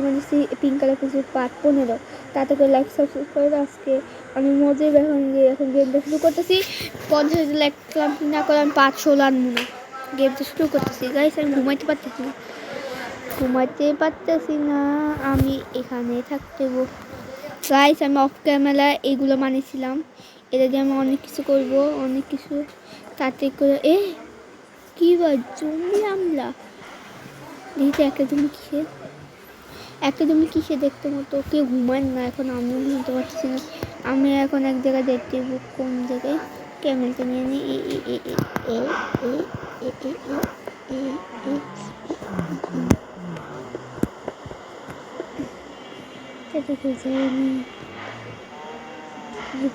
মানে pink colour কিছু part 15 তাতে করে লাইক সাবস্ক্রাইব করে। আজকে আমি মজে এখন গেমটা শুরু করতেছি। 50 লাইক না করে আমি 516 আনবো না। গেমটা শুরু করতেছি গাইস। আমি ঘুমাইতে পারতেছি না, আমি এখানে থাকতে গাইস। আমি অফ ক্যামেরা এইগুলো মানেছিলাম, এটা দিয়ে আমি অনেক কিছু করবো, অনেক কিছু। তাতে করে কি বা জমি আমলা দেখতে একটা জমি কিসে দেখতে মতো কেউ ঘুমান না। এখন আমিও ঘুমতে পারছি না। আমি এখন এক জায়গায় দেখতে কোন জায়গায় ক্যামেরাটা নিয়ে নিই।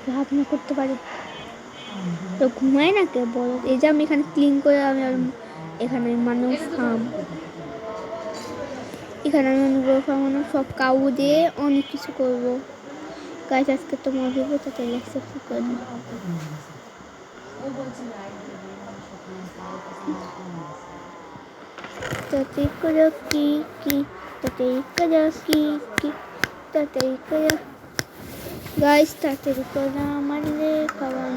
ভাবনা করতে পারি তো ঘুমায় না কে বলো। এই যে আমি এখানে ক্লিন করে আমি এখানে মানুষ এখানে আমি মানুষ সব কাউ দিয়ে অনেক কিছু করবো গাছ। আজকে তো মজা হবো, তাতে সাবস্ক্রাইব করে দিন। তাতে করে কি তাতে করে কি তাতে করে গাইস, তাড়াতাড়ি করে মারলে খাবার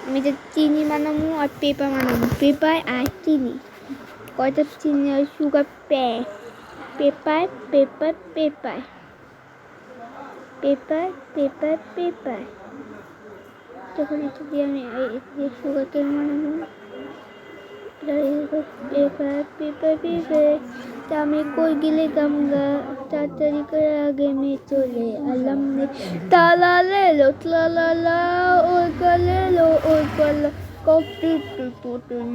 আমি যে চিনি বানাবো আর পেপার বানাবো। পেপার আর চিনি, কয়টা চিনি আর সুগার পেপার তখন একটু দিয়ে আমি সুগার কেন বানাবো। পেপার আমি কই গেলে গামগা তাড়াতাড়ি করে আগে মেয়ে চলে আলাম তালা লেলো তালা ওই কালেলো ওই কালা কপি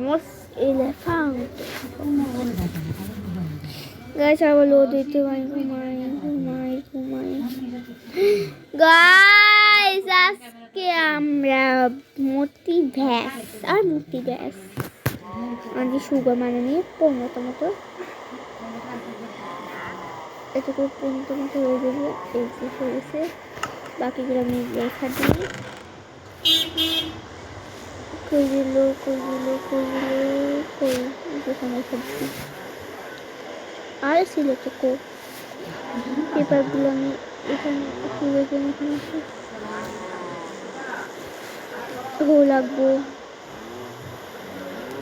মস এলিফ্যান্ট গাছ আবার লোড দিতে পারি। ঘুমাই গাইস, আজকে আমরা মতি ভ্যাস আমাদের সুগার মানে নিয়ে 15টা মতো, এটা করে 15টা মতো হয়ে যাবে। এই যে হয়েছে, বাকিগুলো আমি লেখা দিই। আর ছিল তো পেপারগুলো আমি এখানে লাগবো।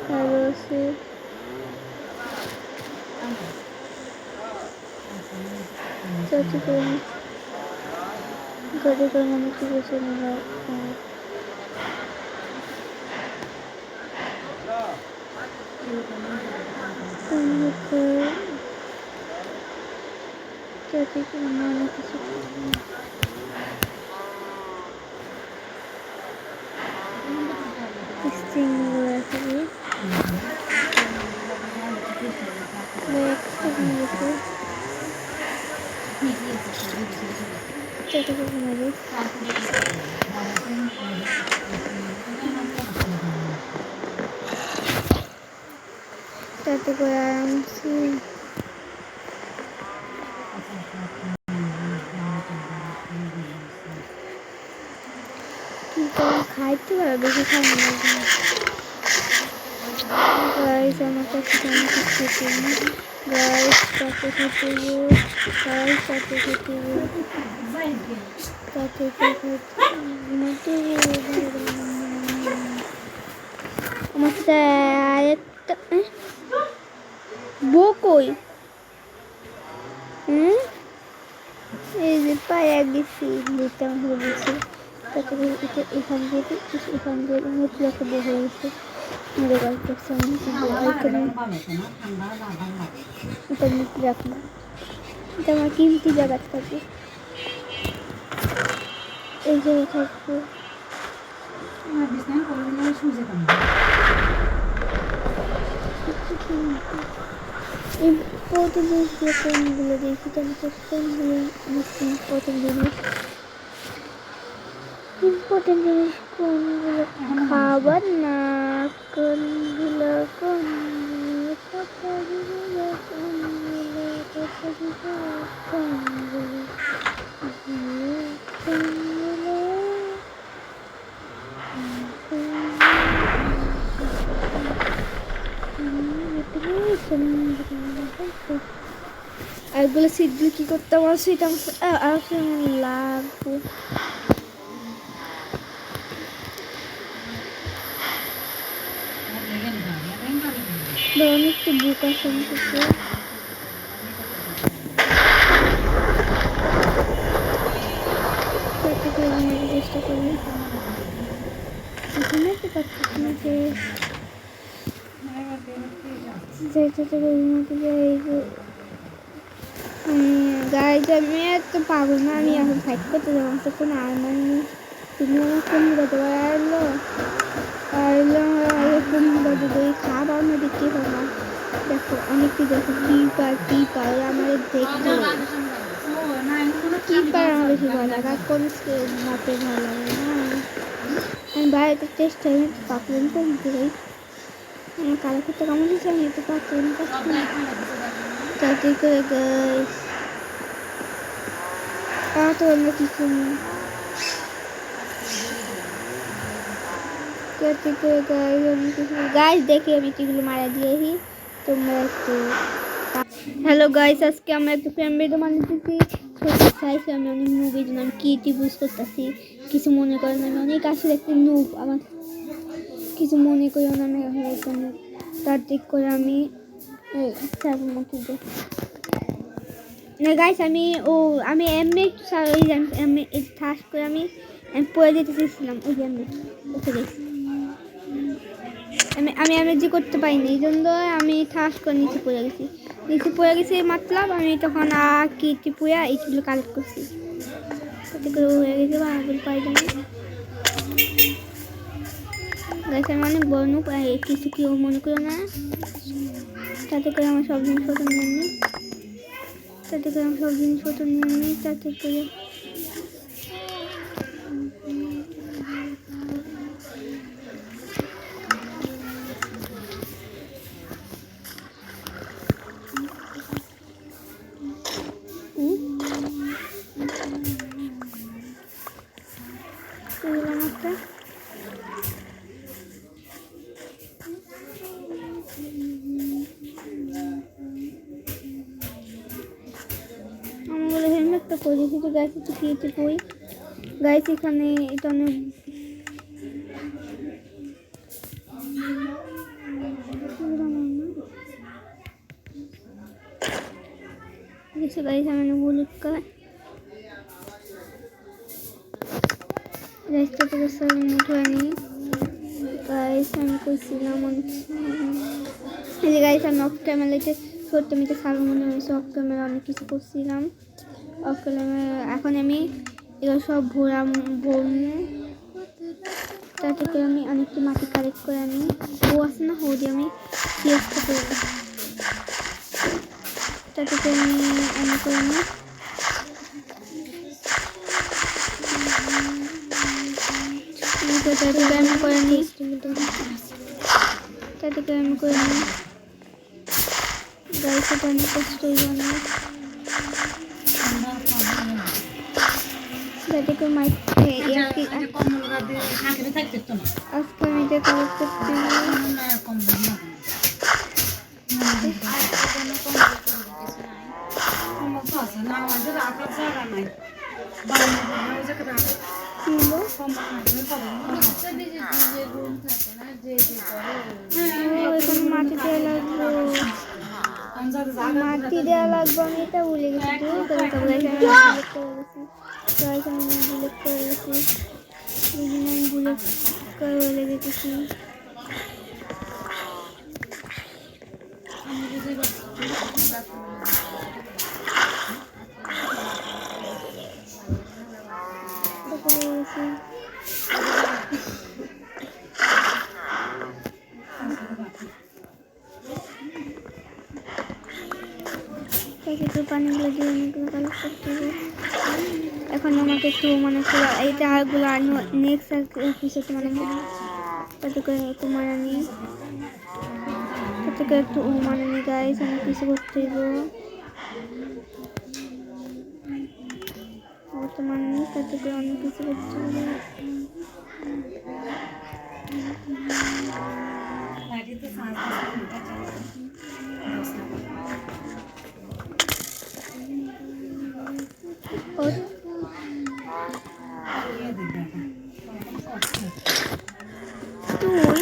ভালো আছে ঘরে মনে কি বসে অনেক কিছু তাতে করে আরামসে খাইতে পারো, বেশি খাবো না গাইস। আমার কাছে গাইস তাতে আরেকটা বকই এই যে পায়ে গেছি দিতাম বলেছি। তারপরে এখান দিয়ে নতুন একটা বই হয়ে গেছে। মেরে গল্প এটা নিতে রাখলাম, এটা আমার কিমতি জায়গা থাকে। এই জায়গায় থাকবো ইম্পর্টেন্ট জিনিসগুলো কোনগুলো দেখি তো আমি কোনগুলো ইম্পর্টেন্ট জিনিস কোনগুলো খাবার না কোনগুলো আর এগুলো সিটগুলো কি করতে আমার সেটা লাগবে। অনেক তো বুক আছে চেষ্টা করি ঘুমাতে পারছিস না যে গাইজ আমি এত পাগল না, আমি এখন ফাইট করতে যাবো তো কোনো আর্মার নেই। তুমি আমার কোন বাজে আরলো আরলো কোন বাজে দই খাবার না দেখতে পাবো। দেখো অনেক কি দেখো কি পার আমার দেখতে কি পার আমার বেশি ভালো লাগে আর কোন মাপে ভালো লাগে না। আমি বাইরে চেষ্টা করি পাকলেন তো নিতে পারি আমার কালো করতে কেমন হয়েছে আমি একটু পাকলেন তাতে করে গাইস তো আমরা কিছু নেই গাইস দেখে আমি এগুলো মারা দিয়েছি তোমরা একটু। হ্যালো গাইস, আজকে আমরা একটু ফ্যামিলি বানাতেছি চাইছি। আমি অনেক মুভি জন্য আমি কি বুঝ করতেছি কিছু মনে করেন আমি অনেক আসলে একটি নুব আমার কিছু মনে করি না আমি এখানে তার দিক করে আমি গাইস আমি এমনি আমি ঠাস করে আমি পড়ে যেতে চেয়েছিলাম ওই যে আমি ওকে দেখছি আমি এনার্জি করতে পারিনি এই জন্য আমি ঠাস করে নিচে পড়ে গেছি মতলব আমি তখন কি টিপুয়া এইগুলো কালেক্ট করছি তাতে করে হয়ে গেছে বা আগুন পাই যাবে গাইস আমি অনেক বড় নুব কিছু কেউ মনে করো না তাতে করে আমার সব জিনিসপত্র নিয়ে নিই তাতে করে হেলমেটটা করে কিন্তু গাছ একটু খেয়েছে কই গাছ এখানে এটা অনেক কিছু গাছ আমি বুলেট করে রাস্তা থেকে সব মুঠো আনি গাইস আমি কইছিলাম এই যে গাইস আমি অফ ক্যামেরাতে ছোট্ট মিটে সারা মনে হয়েছে অফ ক্যামেরা অনেক কিছু করছিলাম অফ ক্যামেরা এখন আমি এগুলো সব ভরমু তাতে করে আমি অনেকটা মাটি কালেক্ট করে আনি ও আছে না হো দিয়ে আমি চেষ্টা করে তাতে করে আমি অনেক করে নিই তাতে করে আমি করে নিই গাড়িতে অনেক কষ্ট হইব না যাতে করে মাইকে আজকে আমি যে কাজ করতে মাটি দেওয়া লাগবে আমি এটা ভুলে গেছি বুলেট করে বলে গেছি পানিগুলো দিয়ে অনেকগুলো কালেক্ট করতে হবে এখন আমাকে একটু মানে এইটা আরগুলো আর নেক্সট কিছু মানে তাতে করে একটু মানে নিই তাতে করে একটু মানে নিই গাইস অনেক কিছু করতে হইব বর্তমান নিই তাতে করে অনেক কিছু করতে হবে তুই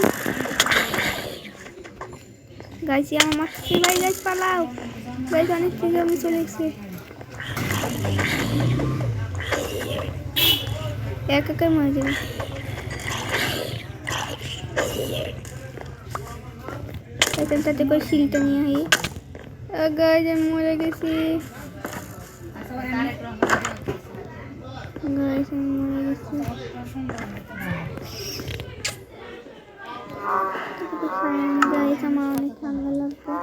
গাইছি আমার মারছি ভাই, গাছ পালাও গাইস, অনেক থেকে আমি চলে গেছি। এক একাই মারা যাবে। এখানটাতে করে শিলটা নিয়ে আই। গাইস আমি মরে গেছি, গাইস আমি মরে গেছি। গাইস আমার অনেক ঠান্ডা লাগবে।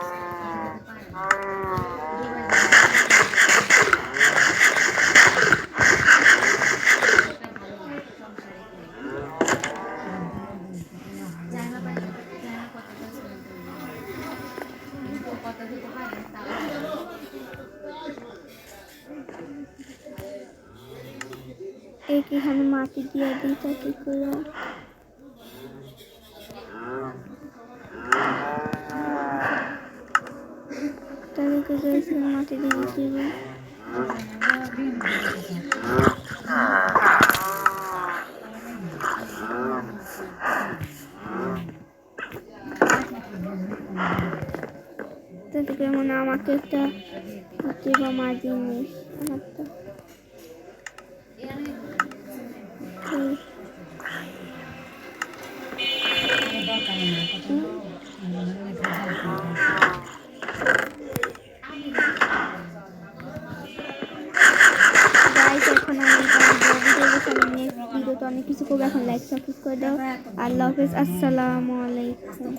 এখানে মাটি দিয়ে দিই তাকে করে তাদেরকে গেছিলাম মাটি দিয়ে দিব। তাদেরকে মনে আমাকে একটা দেবা মা জিনিস আমারটা এখন আমি ভিডিওতে অনেক কিছু করবো। এখন লাইক সাবস্ক্রাইব করে দাও। আল্লাহ হাফেজ, আসসালামু আলাইকুম।